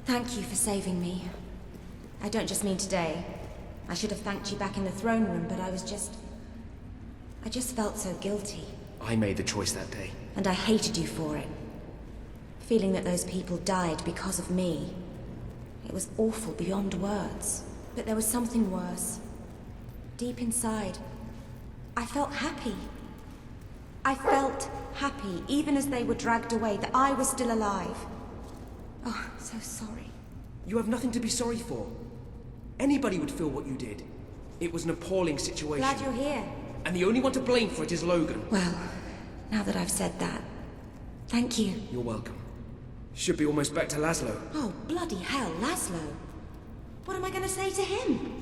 Thank you for saving me. I don't just mean today. I should have thanked you back in the throne room, but I just felt so guilty. I made the choice that day. And I hated you for it. Feeling that those people died because of me. It was awful beyond words. But there was something worse. Deep inside, I felt happy. I felt happy, even as they were dragged away, that I was still alive. Oh, I'm so sorry. You have nothing to be sorry for. Anybody would feel what you did. It was an appalling situation. Glad you're here. And the only one to blame for it is Logan. Well, now that I've said that, thank you. You're welcome. Should be almost back to Laszlo. Oh, bloody hell, Laszlo. What am I going to say to him?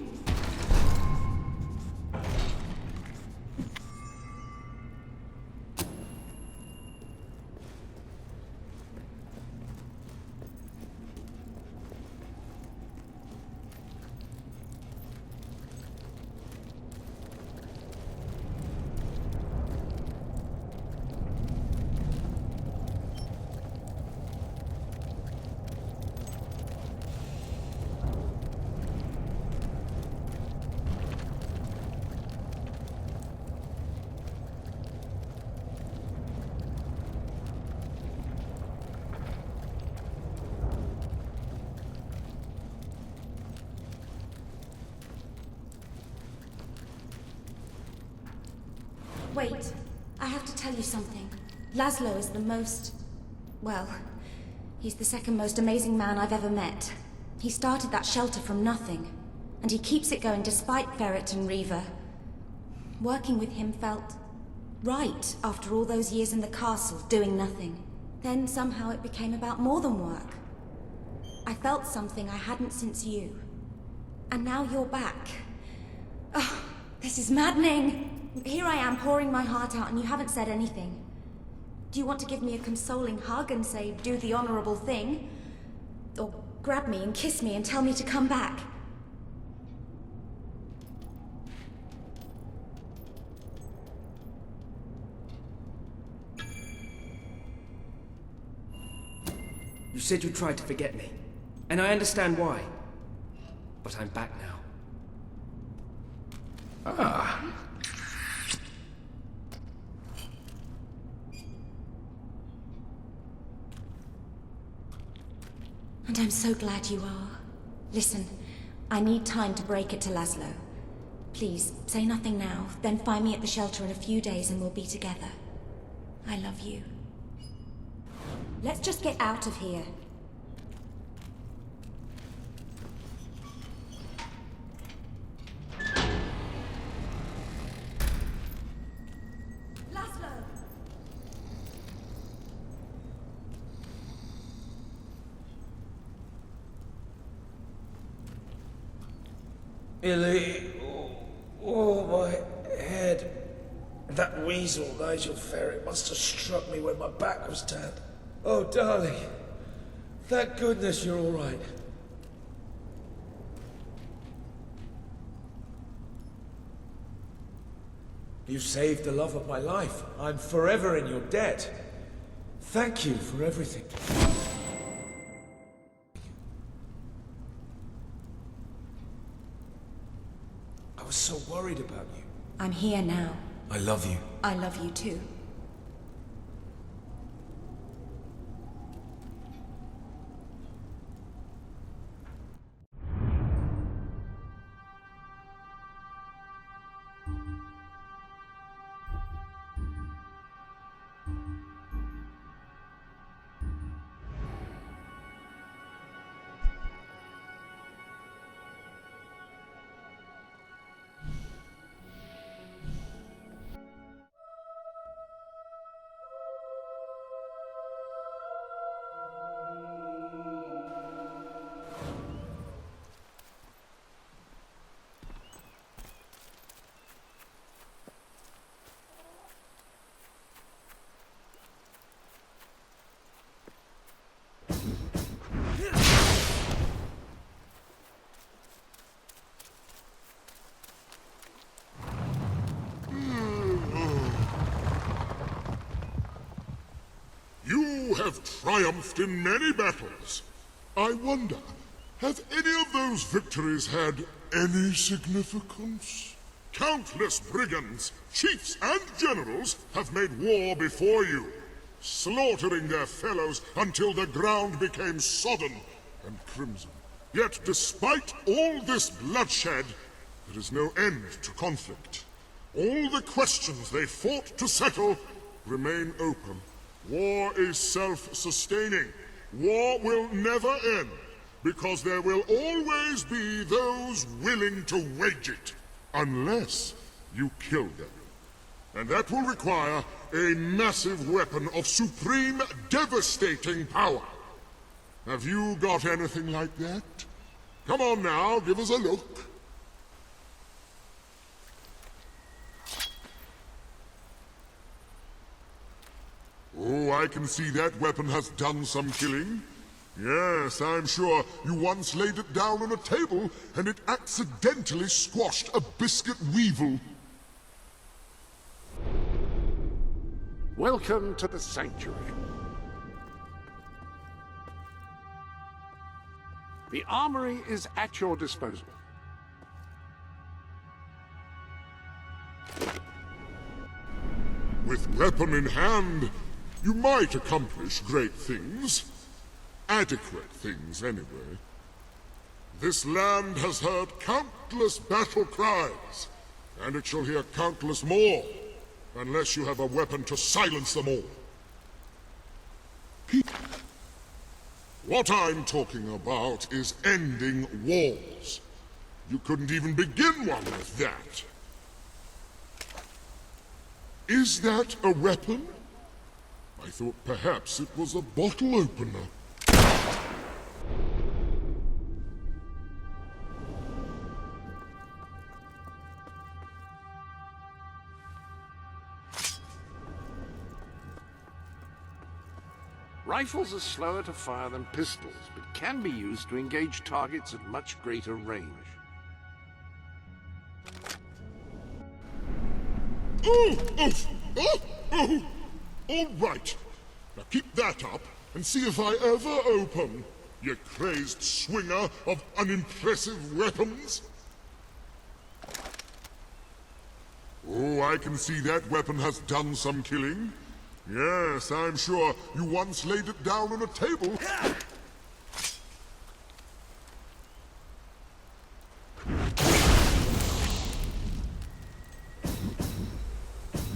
Wait, I have to tell you something. Laszlo is the most... well, he's the second most amazing man I've ever met. He started that shelter from nothing, and he keeps it going despite Ferret and Reaver. Working with him felt right after all those years in the castle doing nothing. Then somehow it became about more than work. I felt something I hadn't since you. And now you're back. Oh, this is maddening. Here I am pouring my heart out and you haven't said anything. Do you want to give me a consoling hug and say, do the honorable thing? Or grab me and kiss me and tell me to come back? You said you tried to forget me, and I understand why. But I'm back now. Ah. And I'm so glad you are. Listen, I need time to break it to Laszlo. Please, say nothing now, then find me at the shelter in a few days and we'll be together. I love you. Let's just get out of here. Laszlo! Illy, oh, my head. That weasel, Nigel Ferret, must have struck me when my back was turned. Oh, darling. Thank goodness you're all right. You saved the love of my life. I'm forever in your debt. Thank you for everything. I was so worried about you. I'm here now. I love you. I love you too. You have triumphed in many battles, I wonder, have any of those victories had any significance? Countless brigands, chiefs and generals have made war before you, slaughtering their fellows until the ground became sodden and crimson. Yet despite all this bloodshed, there is no end to conflict. All the questions they fought to settle remain open. War is self-sustaining. War will never end, because there will always be those willing to wage it, unless you kill them. And that will require a massive weapon of supreme, devastating power. Have you got anything like that? Come on now, give us a look. Oh, I can see that weapon has done some killing. Yes, I'm sure you once laid it down on a table and it accidentally squashed a biscuit weevil. Welcome to the Sanctuary. The armory is at your disposal. With weapon in hand, you might accomplish great things. Adequate things, anyway. This land has heard countless battle cries, and it shall hear countless more, unless you have a weapon to silence them all. What I'm talking about is ending wars. You couldn't even begin one with that. Is that a weapon? I thought perhaps it was a bottle opener. Rifles are slower to fire than pistols, but can be used to engage targets at much greater range. Oh! All right. Now keep that up and see if I ever open, you crazed swinger of unimpressive weapons. Oh, I can see that weapon has done some killing. Yes, I'm sure you once laid it down on a table.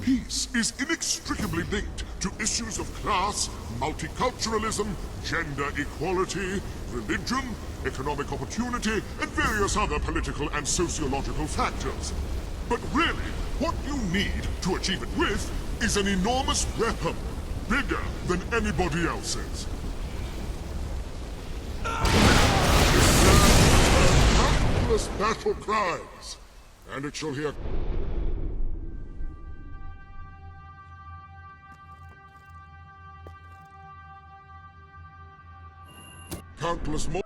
Peace is inextricably linked to issues of class, multiculturalism, gender equality, religion, economic opportunity, and various other political and sociological factors. But really, what you need to achieve it with is an enormous weapon, bigger than anybody else's. Countless battle cries, and it shall hear countless more.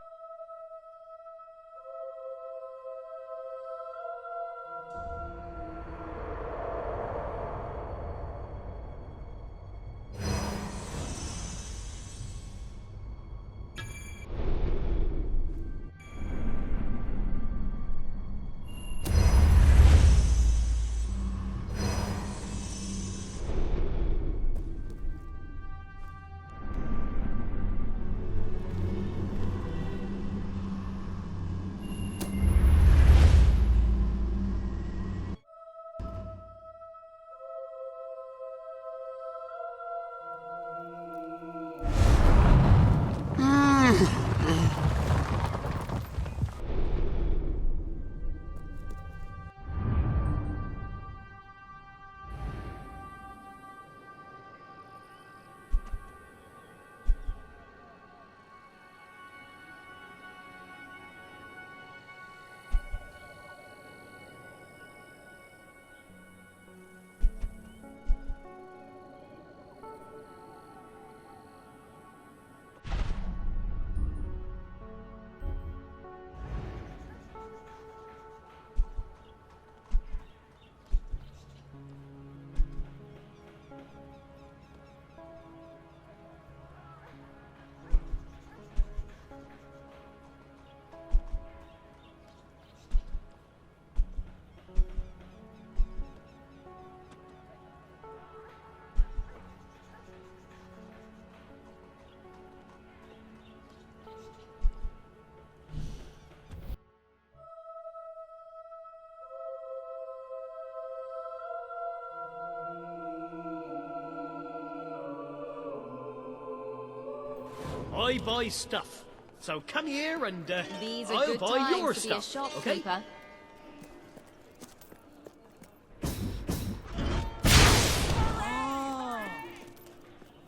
I buy stuff. So come here and These are I'll good buy times your to stuff. be a shopkeeper.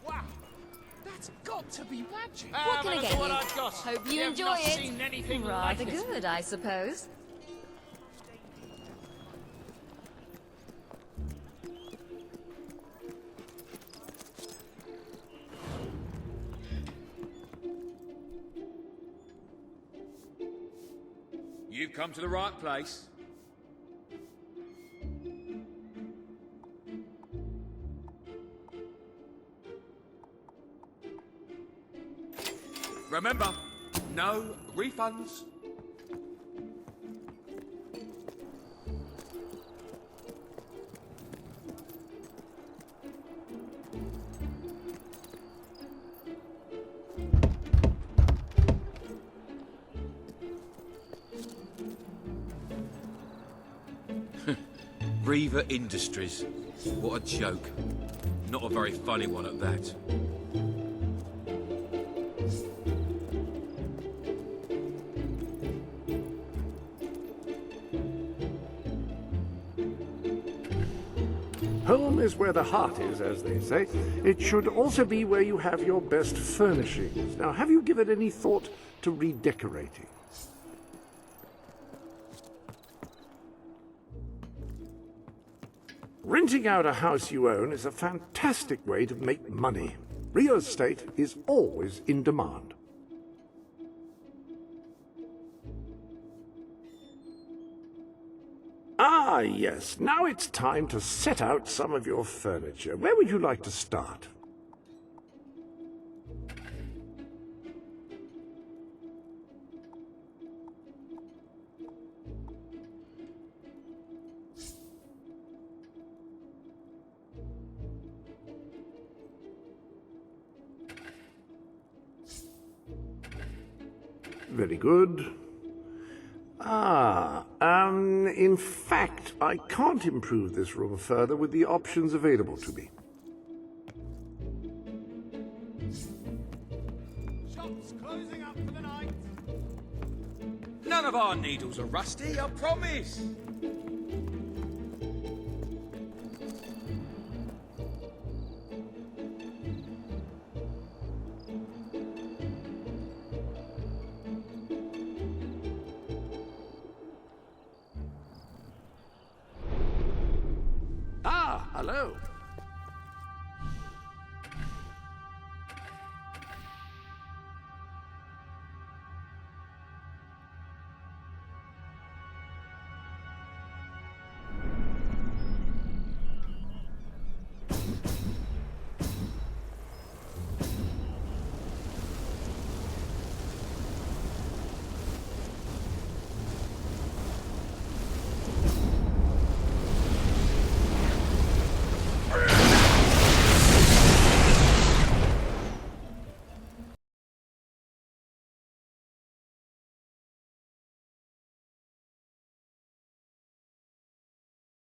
Wow, that's got to be magic. What can I get you? What I've got. Hope you have enjoy not it. Seen anything Rather like it. good, I suppose. You've come to the right place. Remember, no refunds. Reaver Industries. What a joke. Not a very funny one at that. Home is where the heart is, as they say. It should also be where you have your best furnishings. Now, have you given any thought to redecorating? Renting out a house you own is a fantastic way to make money. Real estate is always in demand. Ah, yes. Now it's time to set out some of your furniture. Where would you like to start? Very good. In fact, I can't improve this room further with the options available to me. Shop's closing up for the night. None of our needles are rusty, I promise. Ah, hello.